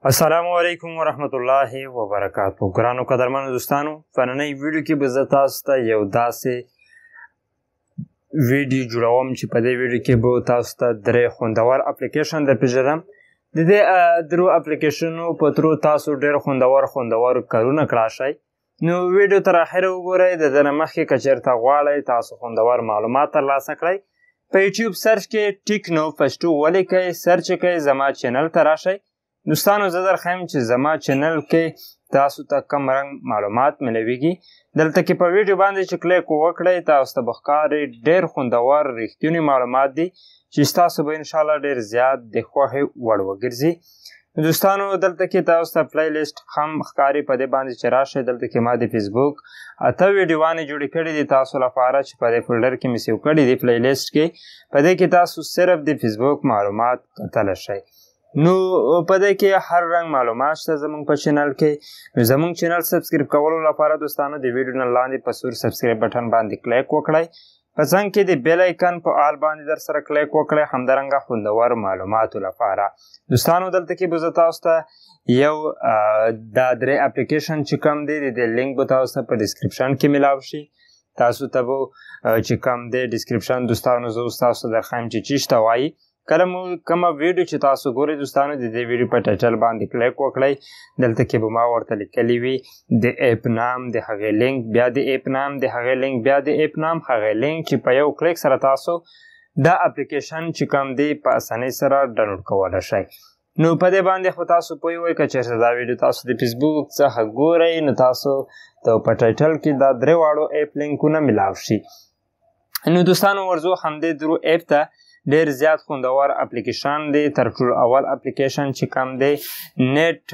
السلام علیکم ورحمت الله وبرکاتو. ګرانو قدرمنو دوستانو، په نننۍ ویډیو کې به زه تاسو ته یو داسې ویډیو جوړوم چې په دې ویډیو کې به تاسو ته درې خوندور اپلیکیشن درپېژنم. د دې درو اپلیکیشنو په ترو تاسو ډېر خوندور کارونه کړای شئ. نو ویډیو تر اخره وګورئ. د دې نه مخکې که چېرته غواړئ تاسو خوندور معلومات ترلاسه کړئ، په یوټیوب سرچ کې ټیکنو پښتو ولیکئ، سرچ کړئ، زما چینل ته راشئ. دوستانو زه درښیم چې زما چینل کې تاسو ته کم رنګ معلومات ملویږي. دلته کې په ویډیو باندې چې کلیک وکړئ تاسو ته به ښکاري ډېر خوندور رښتوني معلومات دي چې ستاسو به انشاءالله ډېر زیات د خوښې وړ وګرځي. دوستانو دلته کې تاسو ته پلی لیست هم ښکاري، په دې باندې چې راشئ. دلته کې ما د فیسبوک 8 ویډیوانې جوړې کړي دي تاسو لپاره چې په دې فولډر کې مې سیو کړي دي پلی لیست کې. په دې کې تاسو صرف د فیسبوک معلومات کتلی شئ. نو په دې کې هر رنګ معلومات شته زموږ په چینل کې. نو زموږ چینل سبسکرایب کولو لپاره دوستانو د ویډیو نه لاندې په سور سبسکرایب بټن باندې کلیک وکړئ. په څنګ کې د بیل ایکن په آل باندې در سره کلیک وکړئ، همدارنګه خوندور معلوماتو لپاره. دوستانو دلته کې به زه تاسو ته یو دا درې اپلیکیشن چې کوم دی د دې لینک به تاسو ته په ډسکرپشن کې میلاو شي. تاسو ته به چې کوم دی ډسکرپشن دوستانو زه اوس تاسو ته درښیم چې څه ته وایي. کله مو کومه ویډیو چې تاسو ګورئ دوستانو د دې ویډیو په ټایټل باندې کلیک وکړئ. دلته کې به ما ورته لیکلی وي د ایپ نام، د هغې لینک، بیا د ایپ نام، د هغې لینک، بیا د ایپ نام، هغې لینک چې په یو کلیک سره تاسو دا اپلیکیشن چې کوم دی په اسانۍ سره ډاونلوډ کولی شئ. نو په دې باندې خو تاسو پوه وئ که چېرته دا ویډیو تاسو د فیسبوک څخه ګورئ نو تاسو ته په ټایټل کې دا درې واړو ایپ لینکونه میلاو شي. نو دوستانو ورځو همدې درو ایپ ته ډېر زیات خوندور اپلیکیشن دی. تر ټولو اول اپلیکیشن چې کوم دی نیټ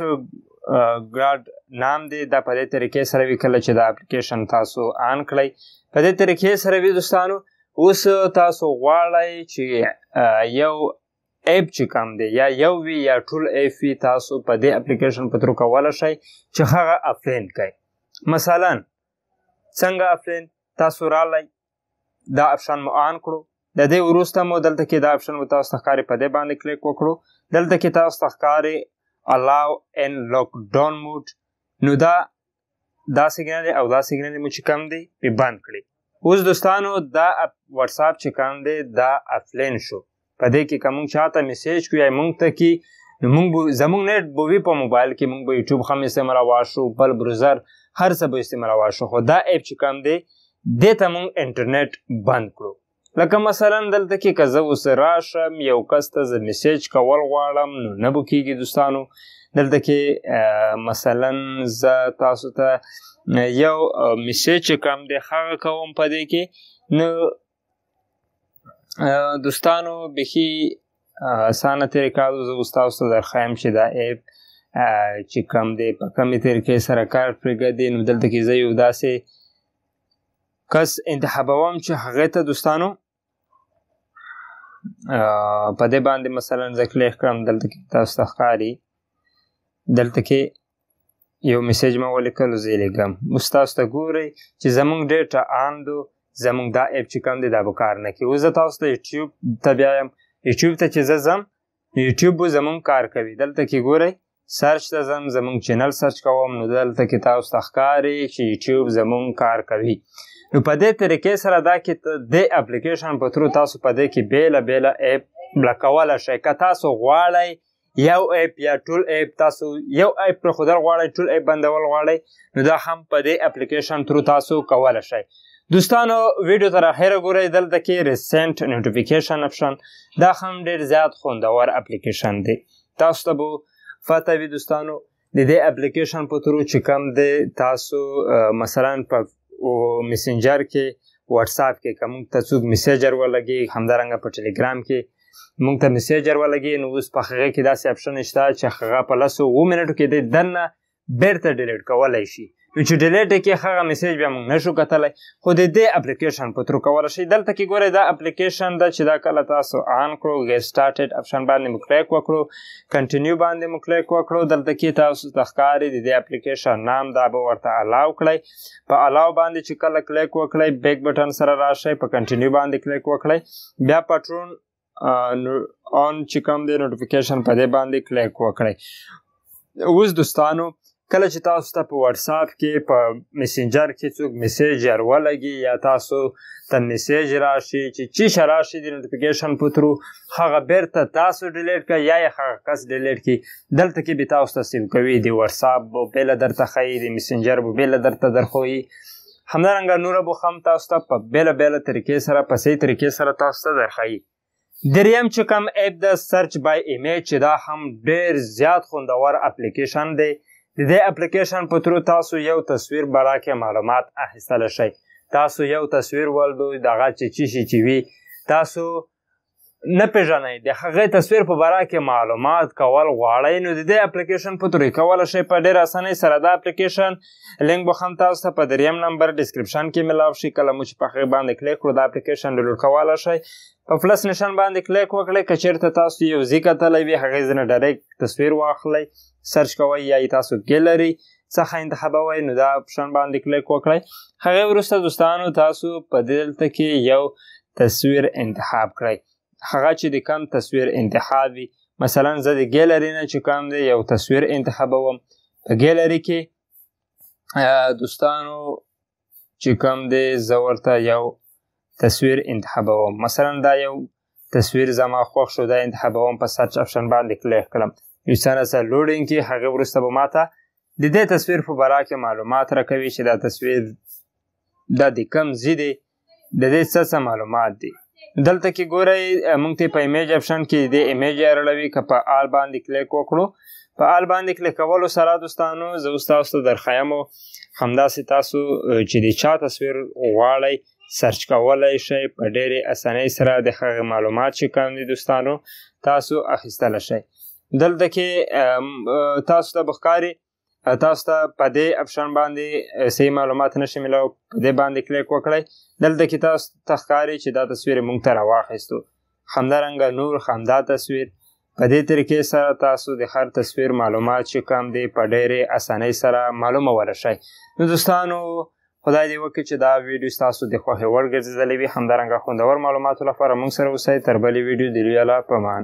ګارډ نام دی. دا په دې طریقې سره وي کله چې دا اپلیکیشن تاسو آن کړئ په دې طریقې سره وي. دوستانو اوس تاسو غواړئ چې یو ایپ چې کوم دی یا یو وي یا ټول ایپ وي، تاسو په دې اپلیکیشن په ترو کولی شئ چې هغه افلین کړئ. مثلا څنګه افلین؟ تاسو رالی دا اپشن مو آن کړو، د دې وروسته مو دلته کې دا اپشن به تاسو ته ښکاري، په دې باندې کلیک وکړو. دلته کې تاسو ته ښکاري الاو ان لاک ډاون موډ. نو دا سیګنل او دا سیګنل مو چې کوم دی پې بند کړي. اوس دوستانو دا واتساپ چې کوم دی دا افلین شو. په دې کې که موږ چاته میسیج کړو یا موږ ته کې نو موږ زموږ نیټ به وي په موبایل کې، موږ به یوټیوب هم استعمالولی شو، بل بروزر هر څه به استعمالولی شو. خو دا ایپ چې کوم دی دې ته موږ انټرنیټ بند کړو. لکه مثلا دلته کې که زه اوس راشم یو کس ته زه میسیج کول غواړم نو نه به کېږي دوستانو. دلته کې مثلا زه تاسو ته یو میسیج چې کوم دی هغه کوم په دې کې. نو دوستانو بیخي اسانه طریقه ده. زه اوس تاسو ته درښیم چې دا ایپ چې کوم دی په کومې طریقې سره کار پرېږدي. نو دلته کې زه یو داسې کس انتخابوم چې هغې ته دوستانو په دې باندې مثلا زه کلیک کړم. دلته کې تاسو ته ښکاري دلته کې یو میسیج ما ولیکلو، زه یې لیږم. اوس تاسو ته ګورئ چې زموږ ډیټا آن دو، زموږ دا ایپ چې کوم دی دا به کار نه کوي. اوس زه تاسو ته یوټیوب ته بیایم. یوټیوب ته چې زه ځم یوټیوب به زموږ کار کوي. دلته کې ګورئ سرچ ته ځم، زموږ چینل سرچ کوم. نو دلته کې تاسو ته ښکاري چې یوټیوب زموږ کار کوي. نو په دې طریقې سره دا کې د اپلیکیشن په ترو تاسو په دې کې بیله بیله ایپ بلاکولی شئ. که تاسو غواړئ یو ایپ یا ټول ایپ، تاسو یو ایپ پرېښودل غواړئ، ټول ایپ بندول غواړئ، نو دا هم په دې اپلیکیشن ترو تاسو کولی شئ. دوستانو ویډیو تر اخره ګورئ. دلته کې ریسنټ نوټیفیکیشن اپشن دا هم ډېر زیات خوندور اپلیکیشن دی. تاسو ته به پته وي دوستانو د دې اپلیکیشن په ترو چې کوم دی تاسو مثلا په میسنجر کې واتساپ کې که موږ ته څوک میسیجر ولګي، همدارنګه په ټلیګرام کې موږ ته میسیجر ولګي، نو اوس په هغې کې داسې اپشن شته چې هغه په 10 منټو کې دی دننه بیرته ډیلیټ کولی شي. نو چې ډیلیټ یې کړي هغه میسیج بیا موږ نشو کتلی، خو د دې اپلیکیشن په ترو کولی شئ. دلته کې ګورئ دا اپلیکیشن ده چې دا کله تاسو آن کړو ګیټ سټارټډ اپشن باندې مو کلیک وکړو، کنټینیو باندې مو کلیک وکړو. دلته کې تاسو ته ښکاري د دې اپلیکیشن نام دا به ورته الاو کړئ. په الاو باندې چې کله کلیک وکړئ بیک بټن سره راشئ، په کنټینیو باندې کلیک وکړئ، بیا پټرون آن چې کوم دی نوټیفیکیشن په دې باندې کلیک وکړئ. اوس دوستانو کله چې تاسو ته په واتس اپ کې په میسنجر کې څوک میسیج ولګي یا تاسو ته میسیج راشي چې چی راشي د نوټیفیکیشن په ترو هغه بیرته تاسو ډیلیټ کړئ یا هغه کس ډیلیټ کړي دلته کې به تاسو ته سیو کوي د واتس اپ به بیله درته ښیي د میسنجر به بیله درته درښوي همدارنګه نوره به هم تاسو ته په بیله بیله طریقې سره په صحیح طریقې سره تاسو ته درښیي. دریم چې کوم اپ د سرچ بای ایمیج چې دا هم ډیر زیات خوندور اپلیکیشن دی. د دې اپلیکیشن په ترو تاسو یو تصویر باره کې معلومات اخیستلی شئ. تاسو یو تصویر ولدوئ دغه چې څه شي چې وي تاسو نه پیژنئ د هغې تصویر په باره کې معلومات کول غواړئ نو د دې اپلیکیشن په ترو یې کولی شئ په ډېر اسانۍ سره. دا اپلیکیشن لینک به هم تاسو ته په دریم نمبر ډسکرپشن کې میلاو شي. کله مو چې په هغې باندې کلیک کړو دا اپلیکیشن ډاونلوډ کولی شئ. په پلس نشان باندې کلیک وکړئ که چېرته تاسو یو ځای کتلی وي هغې ځای نه ډایرکټ تصویر واخلئ سرچ کوئ یا یې تاسو ګیلري څخه انتخابوئ نو دا اپشن باندې کلیک وکړئ. هغې وروسته دوستانو تاسو په دلته کې یو تصویر انتخاب کړئ. هغه چې د کم تصویر انتخاب وي مثلا زه د ګیلري نه چې کوم دی یو تصویر انتخابوم. په ګیلري کې دوستانو چې کوم دی زه ورته یو تصویر انتخابوم. مثلا دا یو تصویر زما خوښ شو دا انتخابوم په سرچ اپشن باندې کلیک کړم. یو څه سره لوډینګ کې هغې وروسته به ماته د دې تصویر په باره کې معلومات راکوي چې دا تصویر دا د کوم ځای دی د دې څه معلومات دي. دلته کې ګورئ موږ ته په ایمیج اپشن کې د ایمیج یې اړوي که په آل باندې کلیک وکړو په آل باندې کلیک کولو سره دوستانو زه اوس تاسو ته درښیم همداسې تاسو چې د چا تصویر غواړئ سرچ کولی شئ په ډېرې اسانۍ سره د هغې معلومات چې کوم دي دوستانو تاسو اخیستلی شئ. دلته کې تاسو ته به ښکاري تاسو ته په دې اپشن باندې صحیح معلومات نشي میلاو په دې باندې کلیک وکړئ. دلته کې تاسو ته ښکاري چې دا تصویر یې موږ ته راواخیستو. همدارنګه نور همدا تصویر په دې طریقې سره تاسو د هر تصویر معلومات چې کوم دی په ډېرې اسانۍ سره معلومولی شئ. نو دوستانو خدای دې وکړي چې دا ویډیو ستاسو د خوښې وړ ګرځېدلی وي. همدارنګه خوندور معلوماتو لپاره موږ سره اوسئ. تر بلې ویډیو د لوی الله په امان.